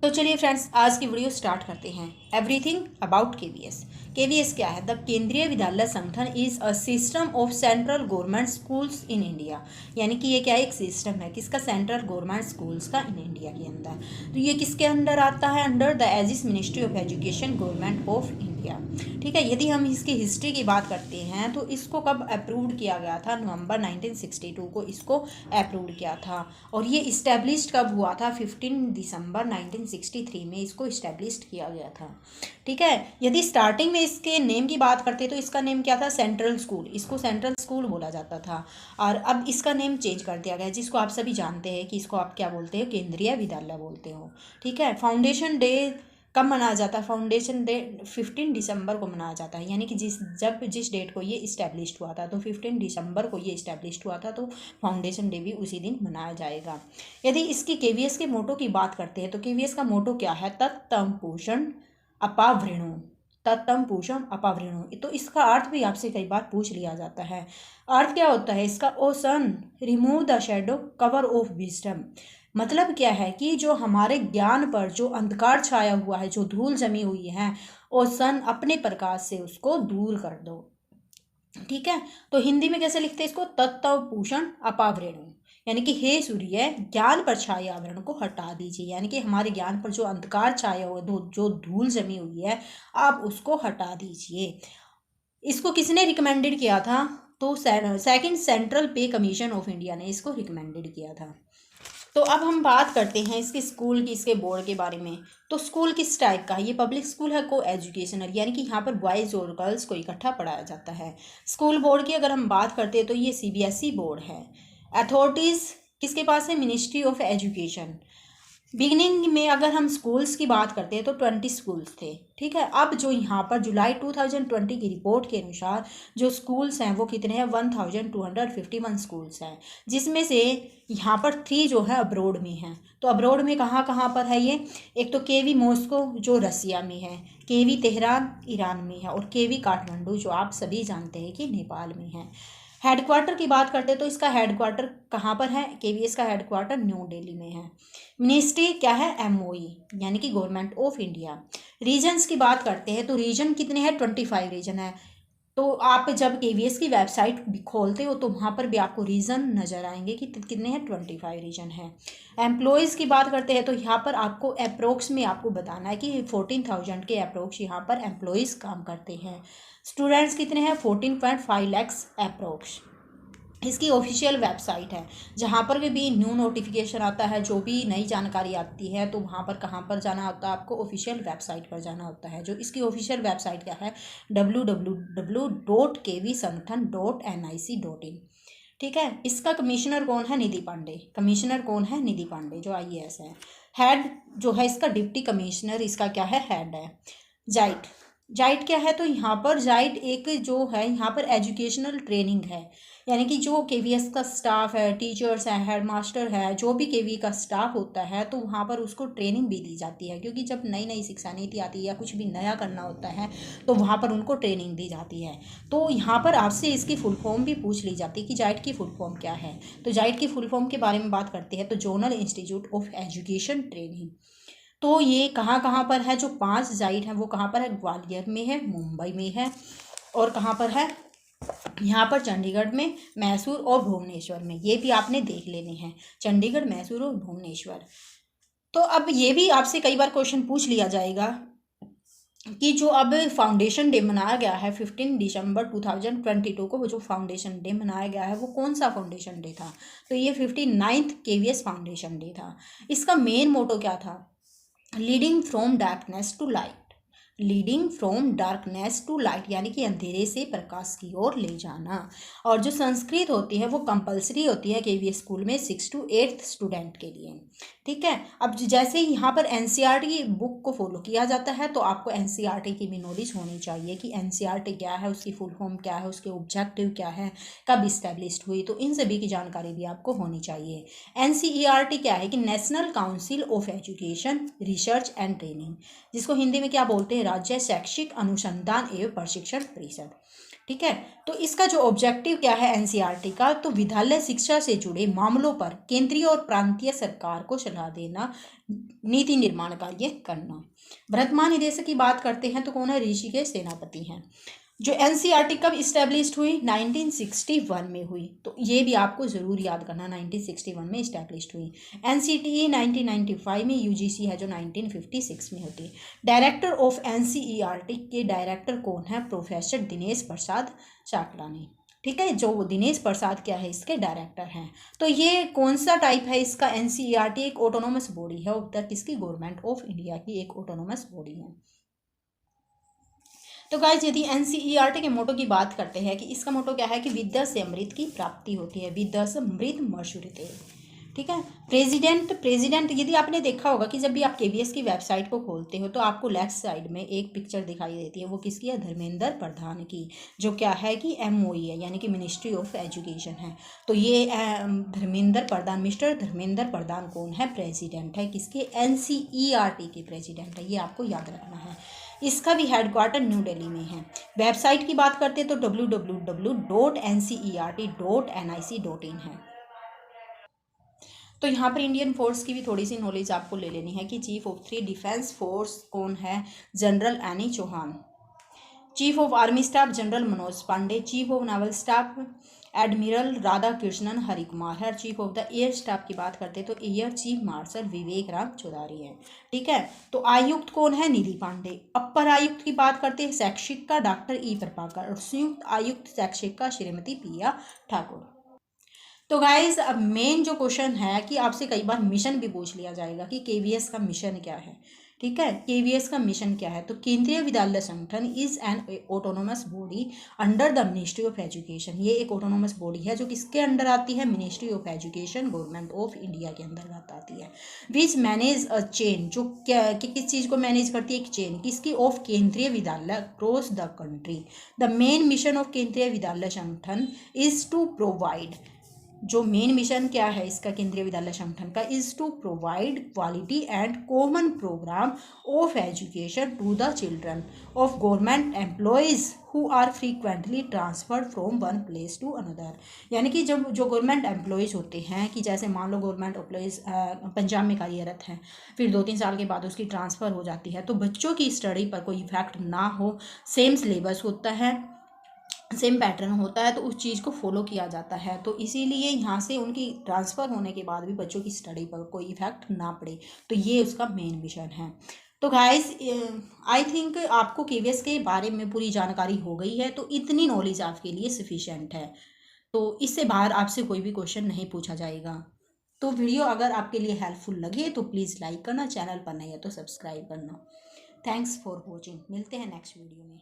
तो चलिए फ्रेंड्स, आज की वीडियो स्टार्ट करते हैं। Everything about KVS. केवीएस क्या है? द केंद्रीय Vidyalaya Sangathan is a system of central government schools in India. यानी कि ये क्या एक सिस्टम है किसका? सेंट्रल गवर्नमेंट स्कूल्स का इन इंडिया के अंदर। तो ये किसके अंदर आता है? Under the aegis ministry of education, government of India. ठीक है। यदि हम इसकी हिस्ट्री की बात करते हैं तो इसको कब अप्रूव्ड किया गया था? नवंबर 1962 को इसको अप्रूव्ड किया था। और ये इस्टेब्लिश्ड कब हुआ था? 15 दिसंबर 1963 में इसको इस्टेब्लिश्ड किया गया था। ठीक है। यदि स्टार्टिंग में इसके नेम की बात करते तो इसका नेम क्या था? Central school. इसको सेंट्रल स्कूल बोला जाता था। और अब इसका नेम चेंज कर दिया गया, जिसको आप सभी जानते हैं कि इसको आप क्या बोलते हो? केंद्रीय विद्यालय बोलते हो। ठीक है। फाउंडेशन डे कब मनाया जाता है? फाउंडेशन डे 15 दिसंबर को मनाया जाता है। यानी कि जिस डेट को ये इस्टेब्लिश्ड हुआ था, तो 15 दिसंबर को ये इस्टेब्लिश्ड हुआ था, तो फाउंडेशन डे भी उसी दिन मनाया जाएगा। यदि इसकी केवीएस के मोटो की बात करते हैं तो केवीएस का मोटो क्या है? तत्तम पोषण अपावृणु। तत्तम पोषण अपावृणु। तो इसका अर्थ भी आपसे कई बार पूछ लिया जाता है। अर्थ क्या होता है इसका? Ocean remove the shadow cover of wisdom. मतलब क्या है कि जो हमारे ज्ञान पर जो अंधकार छाया हुआ है, जो धूल जमी हुई है, ओसन अपने प्रकाश से उसको दूर कर दो। ठीक है। तो हिंदी में कैसे लिखते हैं इसको? तत्वभूषण अपावृणु। यानी कि हे सूर्य, ज्ञान पर छाए आवरण को हटा दीजिए। यानी कि हमारे ज्ञान पर जो अंधकार छाया हुआ, जो धूल जमी हुई है, आप उसको हटा दीजिए। इसको किसने रिकमेंडेड किया था? तो सेकंड सेंट्रल पे कमीशन ऑफ इंडिया ने इसको रिकमेंडेड किया था। तो अब हम बात करते हैं इसके स्कूल की, इसके बोर्ड के बारे में। तो स्कूल किस टाइप का है? ये पब्लिक स्कूल है, को एजुकेशनल, यानी कि यहाँ पर बॉयज़ और गर्ल्स को इकट्ठा पढ़ाया जाता है। स्कूल बोर्ड की अगर हम बात करते हैं तो ये सीबीएसई बोर्ड है। अथॉरिटीज़ किसके पास है? Ministry of education. बिगनिंग में अगर हम स्कूल्स की बात करते हैं तो 20 स्कूल्स थे। ठीक है। अब जो यहाँ पर जुलाई 2020 की रिपोर्ट के अनुसार जो स्कूल्स हैं वो कितने हैं? 1251 स्कूल्स हैं, जिसमें से यहाँ पर 3 जो है अब्रोड में हैं। तो अब्रोड में कहाँ कहाँ पर है ये? एक तो केवी मॉस्को जो रसिया में है, केवी तेहरान ईरान में है, और केवी काठमांडू जो आप सभी जानते हैं कि नेपाल में है। हेडक्वार्टर की बात करते हैं तो इसका हेडक्वार्टर कहाँ पर है? केवीएस का हेडक्वार्टर न्यू दिल्ली में है। मिनिस्ट्री क्या है? एमओई, यानी कि गवर्नमेंट ऑफ इंडिया। रीजन्स की बात करते हैं तो रीजन कितने हैं? 25 रीजन है। तो आप जब केवीएस की वेबसाइट खोलते हो तो वहाँ पर भी आपको रीजन नज़र आएंगे कि कितने हैं? 25 रीजन है। एम्प्लॉयज़ की बात करते हैं तो यहाँ पर आपको अप्रोक्स में आपको बताना है कि 14,000 के अप्रोक्स यहाँ पर एम्प्लॉयज़ काम करते हैं। स्टूडेंट्स कितने हैं? 14.5 लैक्स अप्रोक्स। इसकी ऑफिशियल वेबसाइट है, जहाँ पर भी न्यू नोटिफिकेशन आता है, जो भी नई जानकारी आती है, तो वहाँ पर कहाँ पर जाना होता है? आपको ऑफिशियल वेबसाइट पर जाना होता है। जो इसकी ऑफिशियल वेबसाइट क्या है? www.kvsangathan.nic.in। ठीक है। इसका कमिश्नर कौन है? निधि पांडे। कमिश्नर कौन है? निधि पांडे जो आईएएस है। हेड जो है इसका डिप्टी कमिश्नर, इसका क्या है? हेड है। जाइट। जाइट क्या है? तो यहाँ पर जाइट एक जो है यहाँ पर एजुकेशनल ट्रेनिंग है। यानी कि जो केवीएस का स्टाफ है, टीचर्स हैं, हेड मास्टर है, जो भी केवी का स्टाफ होता है, तो वहाँ पर उसको ट्रेनिंग भी दी जाती है। क्योंकि जब नई नई शिक्षा नीति आती है या कुछ भी नया करना होता है तो वहाँ पर उनको ट्रेनिंग दी जाती है। तो यहाँ पर आपसे इसकी फुल फॉर्म भी पूछ ली जाती है कि जाइट की फुल फॉर्म क्या है। तो जाइट की फुल फॉर्म के बारे में बात करते हैं तो zonal institute of education training. तो ये कहाँ कहाँ पर है? जो 5 जाइट हैं वो कहाँ पर है? ग्वालियर में है, मुंबई में है, और कहाँ पर है? यहाँ पर चंडीगढ़ में, मैसूर और भुवनेश्वर में। ये भी आपने देख लेने हैं, चंडीगढ़, मैसूर और भुवनेश्वर। तो अब ये भी आपसे कई बार क्वेश्चन पूछ लिया जाएगा कि जो अब फाउंडेशन डे मनाया गया है 15 दिसंबर 2022 को, वो जो फाउंडेशन डे मनाया गया है वो कौन सा फाउंडेशन डे था? तो ये 59th केवीएस फाउंडेशन डे था। इसका मेन मोटो क्या था? Leading from darkness to light. Leading from darkness to light, यानी कि अंधेरे से प्रकाश की ओर ले जाना। और जो संस्कृत होती है वो कंपलसरी होती है केवीएस स्कूल में 6 to 8 स्टूडेंट के लिए। ठीक है। अब जैसे यहाँ पर एनसीईआरटी की बुक को फॉलो किया जाता है तो आपको एनसीईआरटी की भी नॉलेज होनी चाहिए कि एनसीईआरटी क्या है, उसकी फुल फॉर्म क्या है, उसके ऑब्जेक्टिव क्या है, कब इस्टेब्लिश्ड हुई, तो इन सभी की जानकारी भी आपको होनी चाहिए। एनसीईआरटी क्या है? कि national council of education research and training, जिसको हिंदी में क्या बोलते हैं? राज्य शैक्षिक अनुसंधान एवं प्रशिक्षण परिषद। ठीक है। तो इसका जो ऑब्जेक्टिव क्या है एनसीईआरटी का, तो विद्यालय शिक्षा से जुड़े मामलों पर केंद्रीय और प्रांतीय सरकार को सलाह देना, नीति निर्माण कार्य करना। वर्तमान निदेशक की बात करते हैं तो कौन है, ऋषिकेश सेनापति हैं। जो एनसीईआरटी कब इस्टेब्लिश्ड हुई, 1961 में हुई, तो ये भी आपको ज़रूर याद करना, 1961 में इस्टेब्लिश्ड हुई। एनसीटीई 1995 में, यूजीसी है जो 1956 में होती है। डायरेक्टर ऑफ एनसीईआरटी के डायरेक्टर कौन है, प्रोफेसर दिनेश प्रसाद चाकलानी। ठीक है, जो दिनेश प्रसाद क्या है, इसके डायरेक्टर हैं। तो ये कौन सा टाइप है इसका, एनसीईआरटी एक ऑटोनोमस बॉडी है, उत्तर किसकी, गवर्नमेंट ऑफ इंडिया की एक ऑटोनोमस बॉडी है। तो गाइज यदि एनसीईआरटी के मोटो की बात करते हैं कि इसका मोटो क्या है कि विद्या से अमृत की प्राप्ति होती है, विद्या से अमृत मशूरते। ठीक है। प्रेसिडेंट यदि आपने देखा होगा कि जब भी आप केवीएस की वेबसाइट को खोलते हो तो आपको लेफ्ट साइड में एक पिक्चर दिखाई देती है, वो किसकी है, धर्मेंद्र प्रधान की, जो क्या है कि एमओई है, यानी कि मिनिस्ट्री ऑफ एजुकेशन है। तो ये धर्मेंद्र प्रधान, मिस्टर धर्मेंद्र प्रधान कौन है, प्रेसिडेंट है, किसके, एनसीईआरटी के प्रेसिडेंट है, ये आपको याद रखना है। इसका भी हेडक्वार्टर न्यू दिल्ली में है। वेबसाइट की बात करते हैं तो www.ncert.nic.in है। तो यहाँ पर इंडियन फोर्स की भी थोड़ी सी नॉलेज आपको ले लेनी है कि चीफ ऑफ 3 डिफेंस फोर्स कौन है, general Anil Chauhan. Chief of army staff general Manoj Pande. Chief of naval staff admiral Radha Krishnan Harikumar है। Chief of the air staff की बात करते हैं तो air chief marshal Vivek Ram Chaudhari है। ठीक है। तो आयुक्त कौन है, निधि पांडे। अपर आयुक्त की बात करते हैं शैक्षिक का डॉक्टर ई प्रभाकर, और संयुक्त आयुक्त शैक्षिक का श्रीमती पिया ठाकुर। तो गाइज अब मेन जो क्वेश्चन है कि आपसे कई बार मिशन भी पूछ लिया जाएगा कि केवीएस का मिशन क्या है। ठीक है, केवीएस का मिशन क्या है, तो केंद्रीय Vidyalaya Sangathan is an autonomous body under the ministry of education. ये एक ऑटोनोमस बॉडी है जो किसके अंडर आती है, ministry of education, government of India के अंतर्गत आती है। विच मैनेज अ चेन, जो क्या किस चीज़ को मैनेज करती है, एक चेन किसकी, of Kendriya Vidyalaya across the country. The main mission of Kendriya Vidyalaya Sangathan is to provide, जो मेन मिशन क्या है इसका केंद्रीय विद्यालय संगठन का, is to provide quality and common programme of education to the children of government employees who are frequently transferred from one place to another. यानी कि जब जो government employees होते हैं, कि जैसे मान लो गवर्नमेंट एम्प्लॉयज़ पंजाब में कार्यरत हैं, फिर 2-3 साल के बाद उसकी ट्रांसफ़र हो जाती है, तो बच्चों की स्टडी पर कोई इफेक्ट ना हो, सेम सिलेबस होता है, सेम पैटर्न होता है, तो उस चीज़ को फॉलो किया जाता है। तो इसीलिए यहाँ से उनकी ट्रांसफ़र होने के बाद भी बच्चों की स्टडी पर कोई इफेक्ट ना पड़े, तो ये उसका मेन मिशन है। तो गाइस आई थिंक आपको केवीएस के बारे में पूरी जानकारी हो गई है, तो इतनी नॉलेज आपके लिए सफिशिएंट है, तो इससे बाहर आपसे कोई भी क्वेश्चन नहीं पूछा जाएगा। तो वीडियो अगर आपके लिए हेल्पफुल लगे तो प्लीज़ लाइक करना, चैनल पर नहीं है तो सब्सक्राइब करना। थैंक्स फॉर वॉचिंग, मिलते हैं नेक्स्ट वीडियो में।